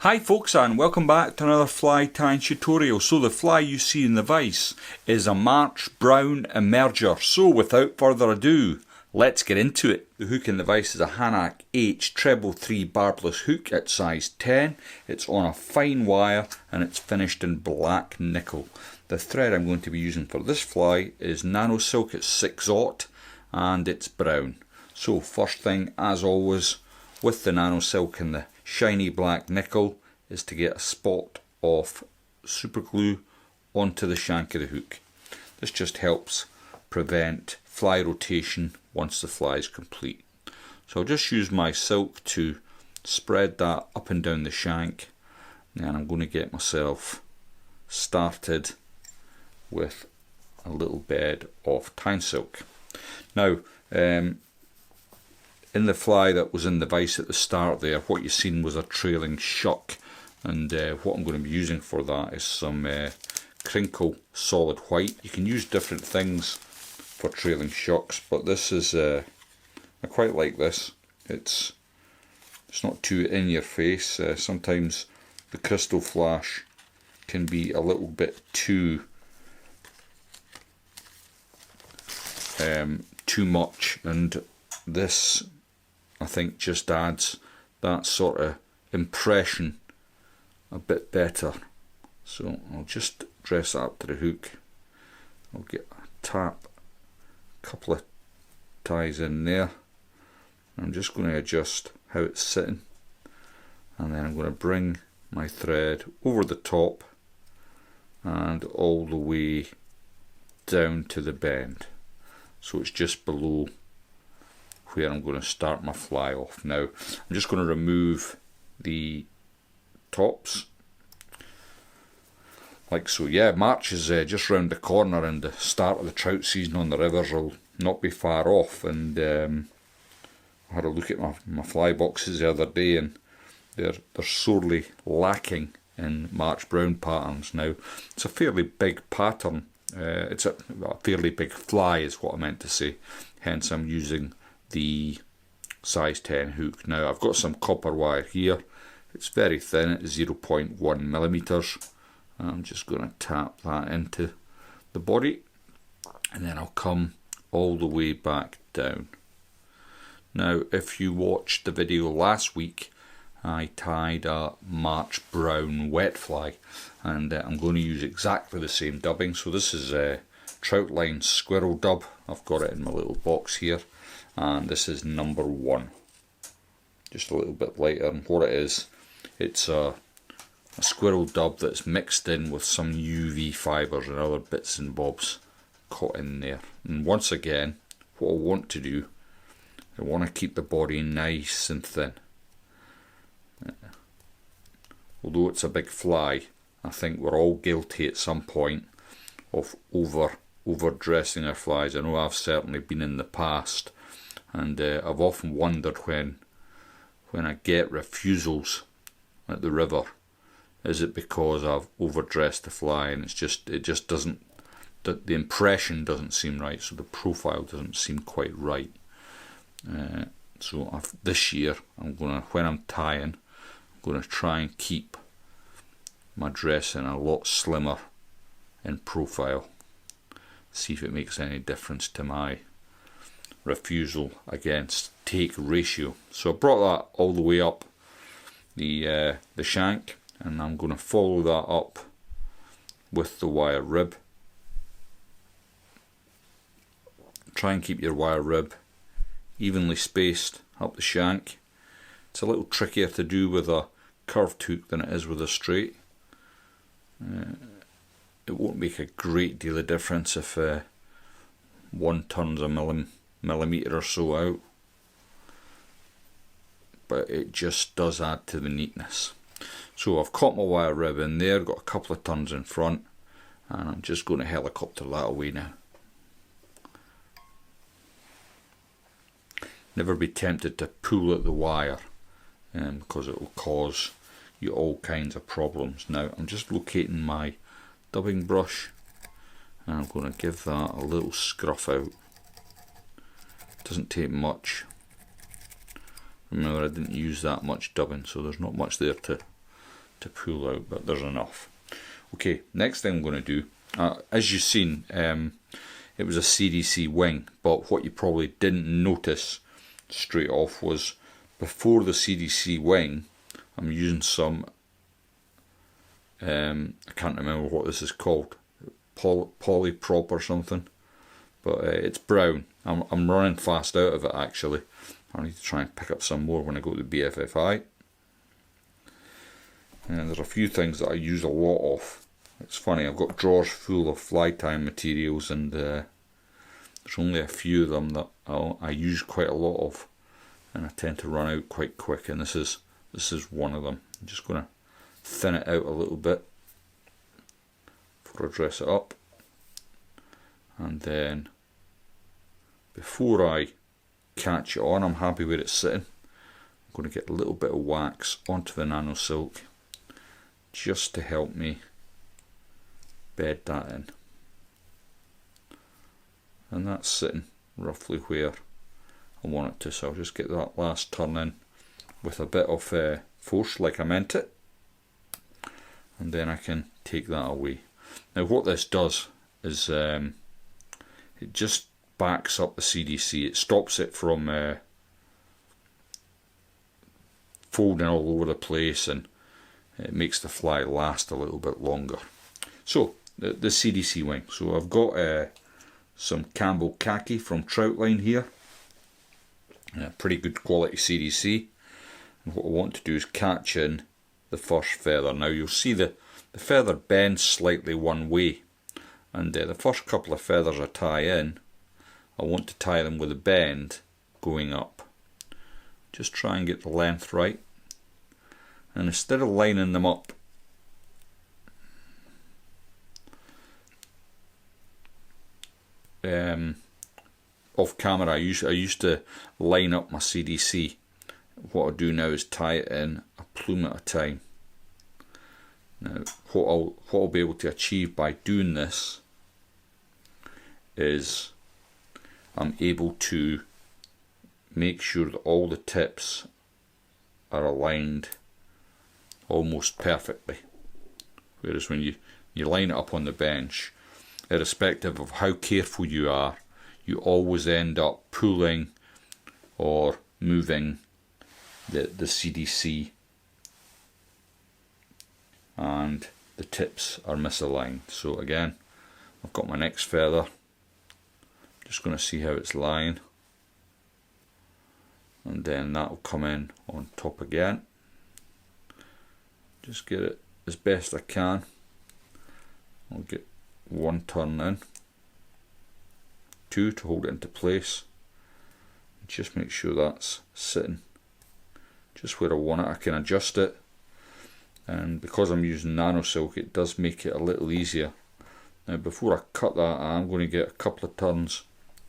Hi folks, and welcome back to another fly tying tutorial. So the fly you see in the vise is a March Brown emerger. So without further ado, let's get into it. The hook in the vise is a Hanak H treble 3 barbless hook at size 10. It's on a fine wire and it's finished in black nickel. The thread I'm going to be using for this fly is nano silk at 6/0 and it's brown. So first thing, as always, with the nano silk and the shiny black nickel is to get a spot of super glue onto the shank of the hook. This just helps prevent fly rotation once the fly is complete. So I'll just use my silk to spread that up and down the shank, and I'm going to get myself started with a little bed of tying silk. Now in the fly that was in the vise at the start there, what you seen was a trailing shuck, and what I'm going to be using for that is some crinkle solid white. You can use different things for trailing shucks, but this is I quite like this. It's not too in your face. Sometimes the crystal flash can be a little bit too much, and this I think just adds that sort of impression a bit better. So I'll just dress that up to the hook. I'll get a tap, a couple of ties in there. I'm just going to adjust how it's sitting, and then I'm going to bring my thread over the top and all the way down to the bend, so it's just below where I'm going to start my fly off. Now I'm just going to remove the tops like so. Yeah, March is just round the corner, and the start of the trout season on the rivers will not be far off. And I had a look at my fly boxes the other day, and they're sorely lacking in March Brown patterns. Now it's a fairly big pattern, it's a fairly big fly is what I meant to say, hence I'm using the size 10 hook. Now I've got some copper wire here. It's very thin, it's 0.1 millimeters. I'm just going to tap that into the body, and then I'll come all the way back down. Now if you watched the video last week, I tied a March Brown wet fly, and I'm going to use exactly the same dubbing. So this is a trout line squirrel dub. I've got it in my little box here, and this is number 1, just a little bit lighter. And what it is, it's a squirrel dub that's mixed in with some UV fibres and other bits and bobs caught in there. And once again, what I want to do, I want to keep the body nice and thin. Although it's a big fly, I think we're all guilty at some point of overdressing our flies. I know I've certainly been in the past, and I've often wondered when I get refusals at the river, is it because I've overdressed the fly, and it just doesn't, the impression doesn't seem right, so the profile doesn't seem quite right. So this year when I'm tying, I'm going to try and keep my dressing a lot slimmer in profile, see if it makes any difference to my refusal against take ratio. So I brought that all the way up the shank, and I'm going to follow that up with the wire rib. Try and keep your wire rib evenly spaced up the shank. It's a little trickier to do with a curved hook than it is with a straight. It won't make a great deal of difference if one turns a millimetre or so out, but it just does add to the neatness. So I've caught my wire rib in there, got a couple of turns in front, and I'm just going to helicopter that away now. Never be tempted to pull at the wire, because it will cause you all kinds of problems. Now I'm just locating my dubbing brush, and I'm going to give that a little scruff out. Doesn't take much. Remember, I didn't use that much dubbing, so there's not much there to to pull out, but there's enough. Okay, next thing I'm going to do, as you've seen, it was a CDC wing, but what you probably didn't notice straight off was before the CDC wing, I'm using some, I can't remember what this is called, polyprop or something, but it's brown. I'm running fast out of it actually. I need to try and pick up some more when I go to the BFFI. And there's a few things that I use a lot of. It's funny, I've got drawers full of fly tying materials, and there's only a few of them that I use quite a lot of, and I tend to run out quite quick, and this is one of them. I'm just going to thin it out a little bit before I dress it up, and then before I catch it on, I'm happy where it's sitting, I'm going to get a little bit of wax onto the nano silk just to help me bed that in, and that's sitting roughly where I want it to, so I'll just get that last turn in with a bit of force like I meant it, and then I can take that away. Now what this does is it just backs up the CDC, it stops it from folding all over the place, and it makes the fly last a little bit longer. So the CDC wing, so I've got some Campbell khaki from Trout line here, pretty good quality CDC, and what I want to do is catch in the first feather. Now you'll see the feather bends slightly one way, and the first couple of feathers I tie in, I want to tie them with a bend going up. Just try and get the length right, and instead of lining them up off camera, I used to line up my CDC. What I do now is tie it in a plume at a time. Now what I'll be able to achieve by doing this is I'm able to make sure that all the tips are aligned almost perfectly, whereas when you line it up on the bench, irrespective of how careful you are, you always end up pulling or moving the CDC, and the tips are misaligned. So again, I've got my next feather, just going to see how it's lying, and then that will come in on top again. Just get it as best I can. I'll get one turn in, two to hold it into place, just make sure that's sitting just where I want it. I can adjust it, and because I'm using nano silk, it does make it a little easier. Now before I cut that, I'm going to get a couple of turns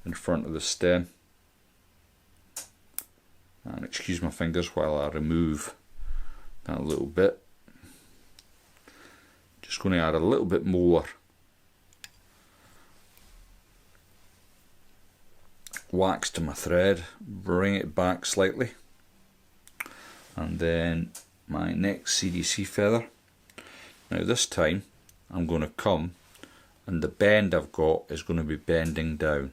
in front of the stem, and excuse my fingers while I remove that little bit. Just going to add a little bit more wax to my thread, bring it back slightly, and then my next CDC feather. Now this time I'm going to come, and the bend I've got is going to be bending down.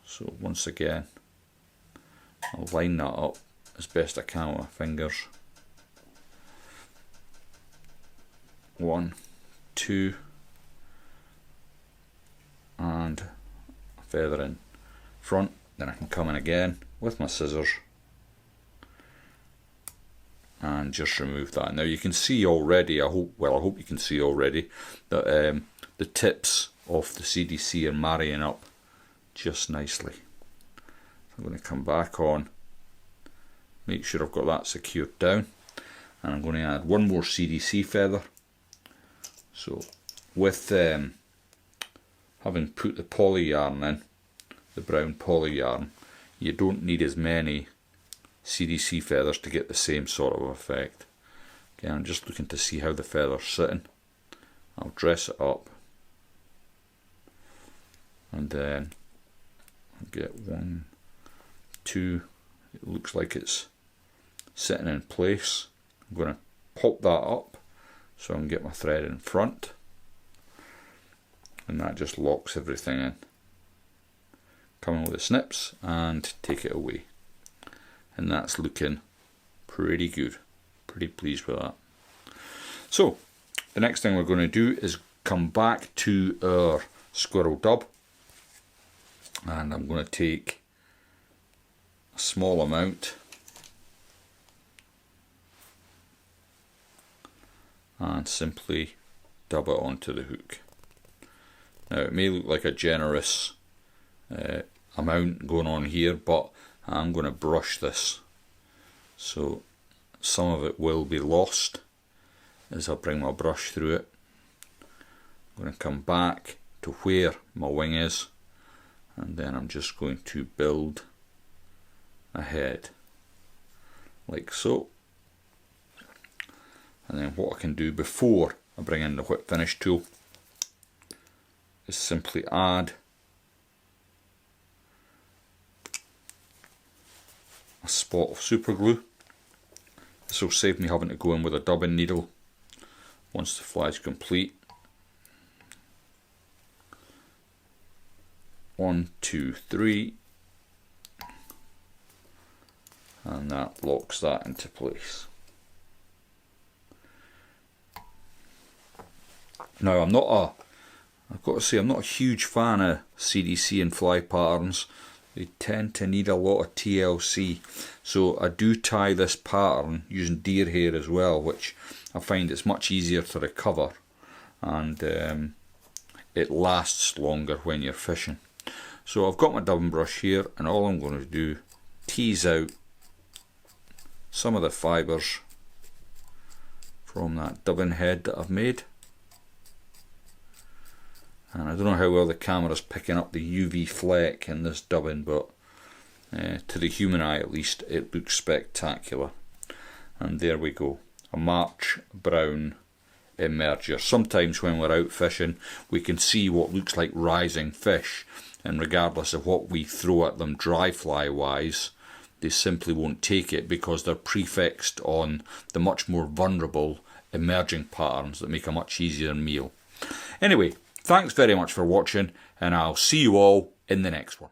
So once again, I'll line that up as best I can with my fingers. 1, 2, and a feather in front. Then I can come in again with my scissors and just remove that. Now you can see already, I hope you can see already that the tips of the CDC are marrying up just nicely. I'm going to come back on, make sure I've got that secured down, and I'm going to add one more CDC feather. So with having put the poly yarn in, the brown poly yarn, you don't need as many CDC feathers to get the same sort of effect. Okay, I'm just looking to see how the feather's sitting. I'll dress it up, and then I'll get 1, 2, it looks like it's sitting in place. I'm going to pop that up so I can get my thread in front, and that just locks everything in. Come in with the snips and take it away, and that's looking pretty good. Pretty pleased with that. So the next thing we're going to do is come back to our squirrel dub, and I'm going to take a small amount and simply dub it onto the hook. Now it may look like a generous amount going on here, but I'm going to brush this, so some of it will be lost as I bring my brush through it. I'm going to come back to where my wing is, and then I'm just going to build a head like so. And then what I can do before I bring in the whip finish tool is simply add a spot of super glue. This will save me having to go in with a dubbing needle once the fly is complete. 1, 2, 3, and that locks that into place. Now I've got to say, I'm not a huge fan of CDC and fly patterns. They tend to need a lot of TLC, so I do tie this pattern using deer hair as well, which I find it's much easier to recover, and it lasts longer when you're fishing. So I've got my dubbing brush here, and all I'm going to do, tease out some of the fibres from that dubbing head that I've made. And I don't know how well the camera's picking up the UV fleck in this dubbing, but to the human eye at least, it looks spectacular. And there we go, a March brown emerger. Sometimes when we're out fishing, we can see what looks like rising fish, and regardless of what we throw at them dry fly wise, they simply won't take it because they're prefixed on the much more vulnerable emerging patterns that make a much easier meal. Anyway, thanks very much for watching, and I'll see you all in the next one.